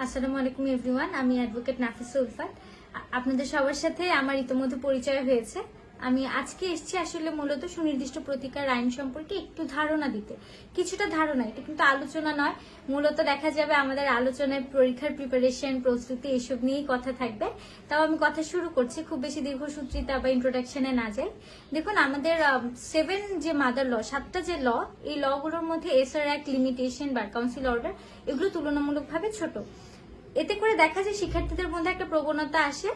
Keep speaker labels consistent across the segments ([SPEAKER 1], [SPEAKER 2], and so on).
[SPEAKER 1] আসসালামু আলাইকুম এভরিওয়ান, আমি অ্যাডভোকেট নাফিসা উলফাত। আপনাদের সবার সাথে আমার ইতিমধ্যে পরিচয় হয়েছে। আমি আজকে এসেছি আসলে মূলত সুনির্দিষ্ট প্রতিকার আইন সম্পর্কে একটু ধারণা দিতে। কিছুটা ধারণা, এটা কিন্তু আলোচনা নয়। মূলত দেখা যাবে আমাদের আলোচনায় পরীক্ষার প্রিপারেশন, প্রস্তুতি এসব নিয়েই কথা থাকবে। তাও আমি কথা শুরু করছি, খুব বেশি দীর্ঘসূত্রিতা বা ইন্ট্রোডাকশনে না যাই। দেখুন, আমাদের 7 যে মাদার ল, 7টা যে ল, এই লগুলোর মধ্যে এসআর অ্যাক্ট, লিমিটেশন বা কাউন্সিল অর্ডার, এগুলো তুলনামূলকভাবে ছোট। এতে করে দেখা যায় শিক্ষার্থীদের মধ্যে একটা প্রবণতা আসে,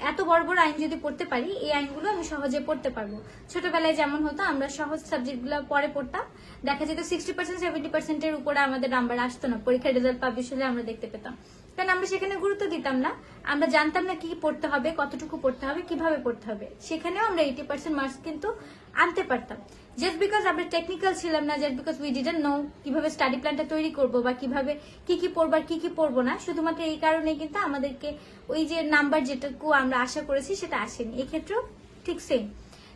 [SPEAKER 1] এত বড় বড় আইন যদি পড়তে পারি, এই আইনগুলো আমি সহজে পড়তে পারবো। ছোটবেলায় যেমন হতো, আমরা সহজ সাবজেক্টগুলো পরে পড়তাম, দেখা যেত 60% 70%-এর উপরে আমাদের নাম্বার আসতো না। পরীক্ষার রেজাল্ট পাবলিশ হলে আমরা দেখতে পেতাম, কারণ আমরা সেখানে গুরুত্ব দিতাম না। আমরা জানতাম না কি পড়তে হবে, কতটুকু পড়তে হবে, কিভাবে পড়তে হবে। সেখানেও আমরা 80% মার্কস কিন্তু আনতে পারতাম, জাস্ট বিকজ আমরা টেকনিক্যাল ছিলাম না, just because we didn't know কিভাবে স্টাডি প্ল্যানটা তৈরি করব বা কিভাবে কি কি পড়বো আর কি কি পড়বো না। শুধুমাত্র এই কারণে কিন্তু আমাদেরকে ওই যে নাম্বার যেটুকু আমরা আশা করেছি সেটা আসেনি। এক্ষেত্রেও ঠিক সেম।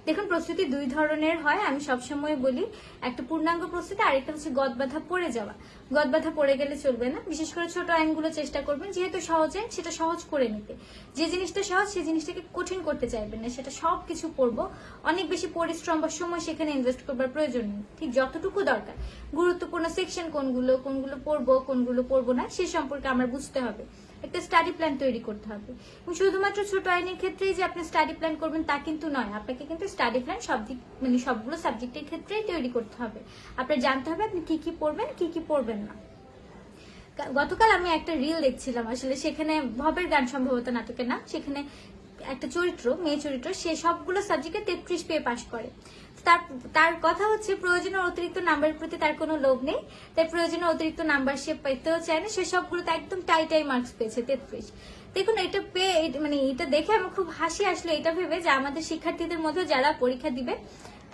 [SPEAKER 1] দেখুন, প্রস্তুতি দুই ধরনের হয়, আমি সবসময় বলি। একটা পূর্ণাঙ্গ প্রস্তুতি, আরেকটা হচ্ছে গদবাধা পড়ে যাওয়া। গদবাধা পড়ে গেলে চলবে না। বিশেষ করে ছোট আইনগুলো চেষ্টা করবেন, যেহেতু সহজ আইন, সেটা সহজ করে নিতে। যে জিনিসটা সহজ সেই জিনিসটাকে কঠিন করতে চাইবেন না। সেটা সবকিছু পড়বো, অনেক বেশি পরিশ্রম বা সময় সেখানে ইনভেস্ট করবার প্রয়োজন নেই। ঠিক যতটুকু দরকার, গুরুত্বপূর্ণ সেকশন কোনগুলো কোনগুলো পড়বো কোনগুলো পড়বো না সে সম্পর্কে আমার বুঝতে হবে। একটা স্টাডি প্ল্যান তৈরি করতে হবে। এবং শুধুমাত্র ছোট আইনের ক্ষেত্রেই যে আপনি স্টাডি প্ল্যান করবেন তা কিন্তু নয়। আপনাকে কিন্তু স্টাডি প্ল্যান সব দিক মানে সবগুলো সাবজেক্টের ক্ষেত্রেই তৈরি করতে হবে। আপনার জানতে হবে আপনি কি কি পড়বেন, কি কি পড়বেন না। গতকাল আমি একটা রিল দেখছিলাম, আসলে সেখানে ভবের গান, সম্ভবত নাটকের নাম, সেখানে একটা চরিত্র, মেয়ে চরিত্র, সে সবগুলো সাবজেক্টে 33 পেয়ে পাশ করে। তার তার কথা হচ্ছে, প্রয়োজনীয় অতিরিক্ত নাম্বারের প্রতি তার কোনো লোভ নেই, তাই প্রয়োজনীয় অতিরিক্ত নাম্বার সে পেতেও চায় না। সে সবগুলোতে একদম টাই মার্কস পেয়েছে, 33। দেখুন, এটা পেয়ে মানে এটা দেখে আমার খুব হাসি আসলো, এটা ভেবে যে আমাদের শিক্ষার্থীদের মধ্যে যারা পরীক্ষা দিবে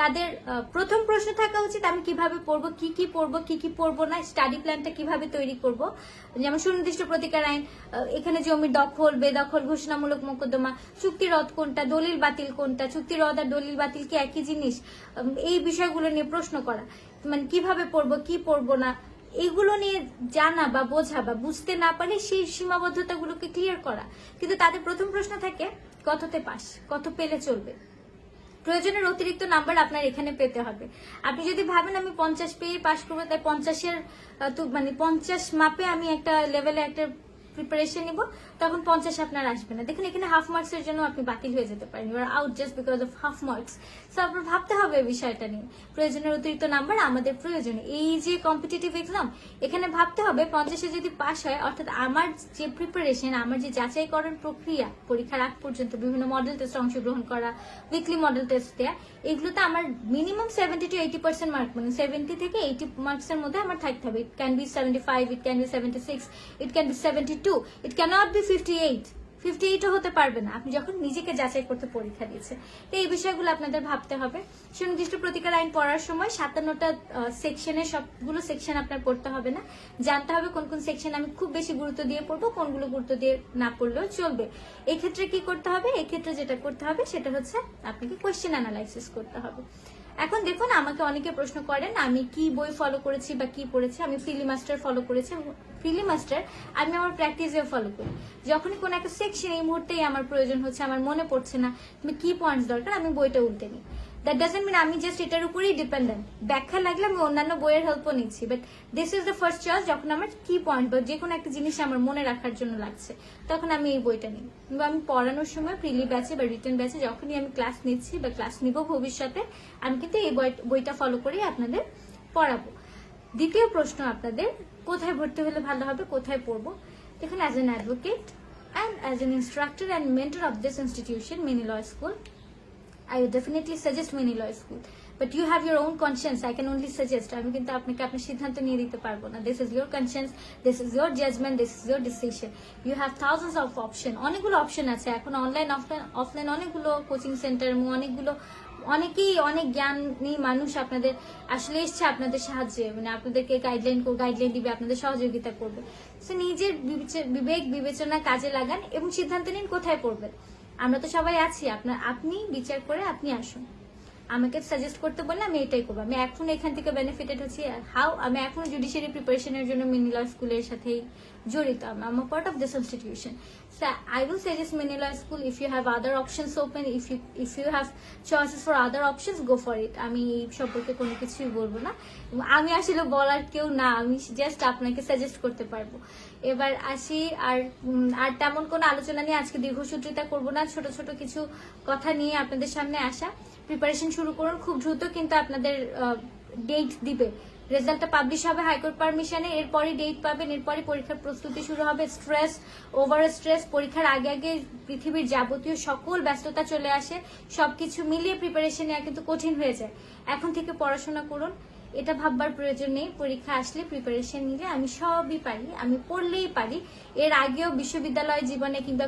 [SPEAKER 1] তাদের প্রথম প্রশ্ন থাকা উচিত, আমি কিভাবে পড়বো, কি কি পড়বো, কি কি পড়বো না, স্টাডি প্ল্যানটা কিভাবে তৈরি করব। যেমন সুনির্দিষ্ট প্রতিকার আইন, এখানে জমির দখল, বেদখল, ঘোষণামূলক মোকদ্দমা, চুক্তি রদ কোনটা, দলিল বাতিল কোনটা, চুক্তি রদ আর দলিল বাতিল কি একই জিনিস, এই বিষয়গুলো নিয়ে প্রশ্ন করা। মানে কিভাবে পড়বো, কি পড়বো না, এগুলো নিয়ে জানা বা বোঝা বা বুঝতে না পারলে সেই সীমাবদ্ধতাগুলোকে ক্লিয়ার করা। কিন্তু তাদের প্রথম প্রশ্ন থাকে কততে পাস, কত পেলে চলবে। প্রয়োজনের অতিরিক্ত নাম্বার আপনার এখানে পেতে হবে। আপনি যদি ভাবেন আমি 50 পেয়ে পাশ করবো, তাই 50-এর মানে 50 মাপে আমি একটা লেভেলে একটা প্রিপারেশন নিব, তখন 50 আপনার আসবে না। দেখুন, এখানে হাফ মার্কস এর জন্য আপনি বাতিল হয়ে যেতে পারেন, you are out just because of half marks. So আপনার ভাবতে হবে বিষয়টা নিয়ে। প্রয়োজনের অতিরিক্ত নাম্বার আমাদের প্রয়োজন। এই যে কম্পিটিটিভ এক্সাম, এখানে ভাবতে হবে 50-এ যদি পাস হয়, অর্থাৎ আমার যে প্রিপারেশন, আমার যে যাচাইকরণ প্রক্রিয়া, পরীক্ষার আগ পর্যন্ত বিভিন্ন মডেল টেস্টে অংশগ্রহণ করা, উইকলি মডেল টেস্ট দেওয়া, এগুলোতে আমার মিনিমাম 70 to 80% মার্ক, মানে 70 থেকে 80 মার্কসের মধ্যে আমার থাকতে হবে। It can be 75, it can be 76, it can be 72, it cannot be 58। 58ও হতে পারবে না আপনি যখন নিজেকে যাচাই করতে পরীক্ষা দিয়েছে। তো এই বিষয়গুলো আপনাদের ভাবতে হবে। সুনির্দিষ্ট প্রতিকার আইন পড়ার সময় 57টা সেকশনের সবগুলো সেকশন আপনার পড়তে হবে না। জানতে হবে কোন কোন সেকশন আমি খুব বেশি গুরুত্ব দিয়ে পড়বো, কোনগুলো গুরুত্ব দিয়ে না পড়লেও চলবে। এক্ষেত্রে কি করতে হবে, এক্ষেত্রে যেটা করতে হবে সেটা হচ্ছে আপনাকে কোয়েশ্চেন অ্যানালাইসিস করতে হবে। এখন দেখুন, আমাকে অনেকে প্রশ্ন করেন আমি কি বই ফলো করেছি বা কি পড়েছি। আমি ফ্রিলি মাস্টার ফলো করেছি। ফ্রিলি মাস্টার আমি আমার প্র্যাকটিসেও ফলো করি। যখনই কোনো একটা সেকশন এই মুহূর্তেই আমার প্রয়োজন হচ্ছে, আমার মনে পড়ছে না তুমি কি পয়েন্টস দরকার, আমি বইটা উল্টে নিই। দ্যাট ডাজন্ট মিন আমি জাস্ট এটার উপরেই ডিপেন্ডেন্ট। ব্যাখ্যা লাগলে আমি অন্যান্য বইয়ের হেল্পও নিচ্ছি, but this is the first choice. যখন আমার কি পয়েন্ট বা যে কোনো একটা জিনিস আমার মনে রাখার জন্য লাগছে, তখন আমি এই বইটা নিই। কিন্তু আমি পড়ানোর সময় প্রিলি ব্যাচে বা রিটেন ব্যাচে যখনই আমি ক্লাস নিচ্ছি বা ক্লাস নিব ভবিষ্যতে, আমি কিন্তু এই বইটা ফলো করেই আপনাদের পড়াবো। দ্বিতীয় প্রশ্ন আপনাদের, কোথায় ভর্তি হলে ভালো হবে, কোথায় পড়বো। দেখুন, as an advocate and as an instructor and mentor of this institution, Mini Law School, I would definitely suggest Mini Law School. But you have your own conscience. I can only suggest. আমি কিন্তু আপনাকে আপনার সিদ্ধান্ত নিয়ে দিতে পারবো না। This is your conscience, this is your judgment, this is your decision. You have thousands of option. অনেকগুলো অপশন আছে এখন, অনলাইন অফলাইন অনেকগুলো কোচিং সেন্টার এবং অনেকেই অনেক জ্ঞানী মানুষ আপনাদের আসলে এসছে আপনাদের সাহায্যে, মানে আপনাদেরকে গাইডলাইন দিবে, আপনাদের সহযোগিতা করবে। সো নিজের বিবেক বিবেচনা কাজে লাগান এবং সিদ্ধান্ত নিন কোথায় পড়বেন। আমরা তো সবাই আছি, আপনি বিচার করে আপনি আসুন। আমাকে সাজেস্ট করতে বললে আমি এটাই করবো। আমি এখন এখান থেকে বেনিফিটেড হচ্ছি। হাউ, আমি এখন জুডিশিয়ারি প্রিপারেশনের জন্য মিনি ল স্কুলের সাথেই জড়িত। I'm a part of this institution. So I will suggest Mini Law School. If you have other options open, if you have choices for other options, go for it. আমি এই সম্পর্কে কোনো কিছুই বলবো না, আমি আসলে বলার কেউ না, আমি জাস্ট আপনাকে সাজেস্ট করতে পারবো। এবার আসি, আর তেমন কোনো আলোচনা নিয়ে আজকে দীর্ঘসূত্রিতা করবো না, ছোট ছোট কিছু কথা নিয়ে আপনাদের সামনে আসা। প্রিপারেশন শুরু করুন খুব দ্রুত, কিন্তু আপনাদের ডেট দিবে, রেজাল্টটা পাবলিশ হবে হাইকোর্ট পারমিশনে, এরপরই ডেট পাবেন, এরপরই পরীক্ষার প্রস্তুতি শুরু হবে। স্ট্রেস, ওভার স্ট্রেস, পরীক্ষার আগে আগে পৃথিবীর যাবতীয় সকল ব্যস্ততা চলে আসে, সবকিছু মিলিয়ে প্রিপারেশন নেওয়া কিন্তু কঠিন হয়ে যায়। এখন থেকে পড়াশোনা করুন, এটা ভাববার প্রয়োজন নেই পরীক্ষা আসলে প্রিপারেশন নিলে আমি সবই পারি, আমি পড়লেই পারি। এর আগেও বিশ্ববিদ্যালয় জীবনে কিংবা